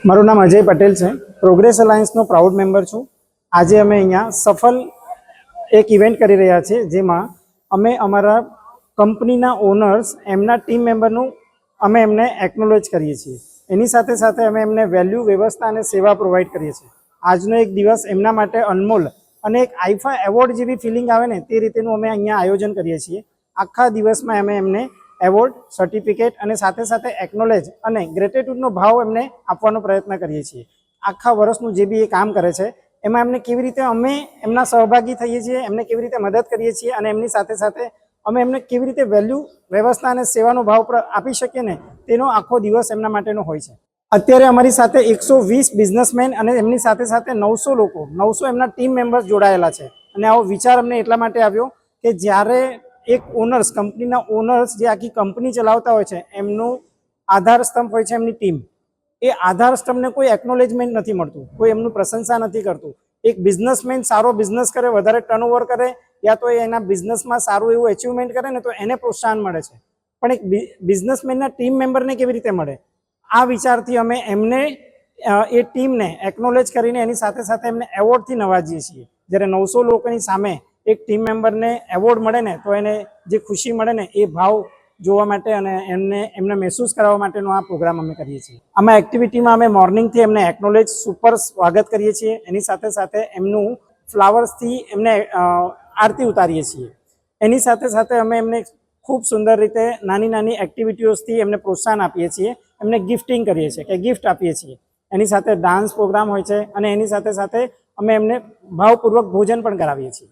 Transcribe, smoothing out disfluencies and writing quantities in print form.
મારું નામ અજય પટેલ છે, પ્રોગ્રેસ અલાયન્સનો પ્રાઉડ મેમ્બર છું। આજે અમે અહીંયા સફળ એક ઇવેન્ટ કરી રહ્યા છીએ, જેમાં અમે અમારા કંપનીના ઓનર્સ એમના ટીમ મેમ્બરનું અમે એમને એકનોલેજ કરીએ છીએ। એની સાથે સાથે અમે એમને વેલ્યુ, વ્યવસ્થા અને સેવા પ્રોવાઈડ કરીએ છીએ। આજનો એક દિવસ એમના માટે અનમોલ અને એક આઈફા એવોર્ડ જેવી ફિલિંગ આવે ને તે રીતેનું અમે અહીંયા આયોજન કરીએ છીએ। આખા દિવસમાં અમે એમને એવોર્ડ, સર્ટિફિકેટ અને સાથે સાથે એકનોલેજ અને ગ્રેટિટ્યૂડનો ભાવ એમને આપવાનો પ્રયત્ન કરીએ છીએ। આખા વર્ષનું જે બી એ કામ કરે છે એમાં એમને કેવી રીતે અમે એમના સહભાગી થઈએ છીએ, એમને કેવી રીતે મદદ કરીએ છીએ અને એમની સાથે સાથે અમે એમને કેવી રીતે વેલ્યુ, વ્યવસ્થા અને સેવાનો ભાવ આપી શકીએ ને તેનો આખો દિવસ એમના માટેનો હોય છે। અત્યારે અમારી સાથે 120 બિઝનેસમેન અને એમની સાથે સાથે 900 એમના ટીમ મેમ્બર્સ જોડાયેલા છે। અને આવો વિચાર અમને એટલા માટે આવ્યો કે જ્યારે એક ઓનર્સ, કંપનીના ઓનર્સ જે આખી કંપની ચલાવતા હોય છે, એમનું આધાર સ્તંભ હોય છે એમની ટીમ। એ આધાર સ્તંભને કોઈ એકનોલેજમેન્ટ નથી મળતું, કોઈ એમનું પ્રશંસા નથી કરતું। એક બિઝનેસમેન સારો બિઝનેસ કરે, વધારે ટર્નઓવર કરે યા તો એના બિઝનેસમાં સારું એવું અચીવમેન્ટ કરે ને તો એને પ્રોત્સાહન મળે છે, પણ એક બિઝનેસમેનના ટીમ મેમ્બરને કેવી રીતે મળે? આ વિચારથી અમે એમને એ ટીમને એકનોલેજ કરીને એની સાથે સાથે એમને એવોર્ડથી નવાજીએ છીએ। જ્યારે 900 લોકોની સામે એક ટીમ મેમ્બરને એવોર્ડ મળે ને તો એને જે ખુશી મળે ને એ ભાવ જોવા માટે અને એમને મહેસૂસ કરાવવા માટેનો આ પ્રોગ્રામ અમે કરીએ છીએ। આમાં એક્ટિવિટીમાં અમે મોર્નિંગથી એમને એકનોલેજ, સુપર સ્વાગત કરીએ છીએ। એની સાથે સાથે એમનું ફ્લાવર્સથી એમને આરતી ઉતારીએ છીએ। એની સાથે સાથે અમે એમને ખૂબ સુંદર રીતે નાની નાની એક્ટિવિટીઓથી એમને પ્રોત્સાહન આપીએ છીએ। એમને ગિફ્ટિંગ કરીએ છીએ કે ગિફ્ટ આપીએ છીએ। એની સાથે ડાન્સ પ્રોગ્રામ હોય છે અને એની સાથે સાથે અમે એમને ભાવપૂર્વક ભોજન પણ કરાવીએ છીએ।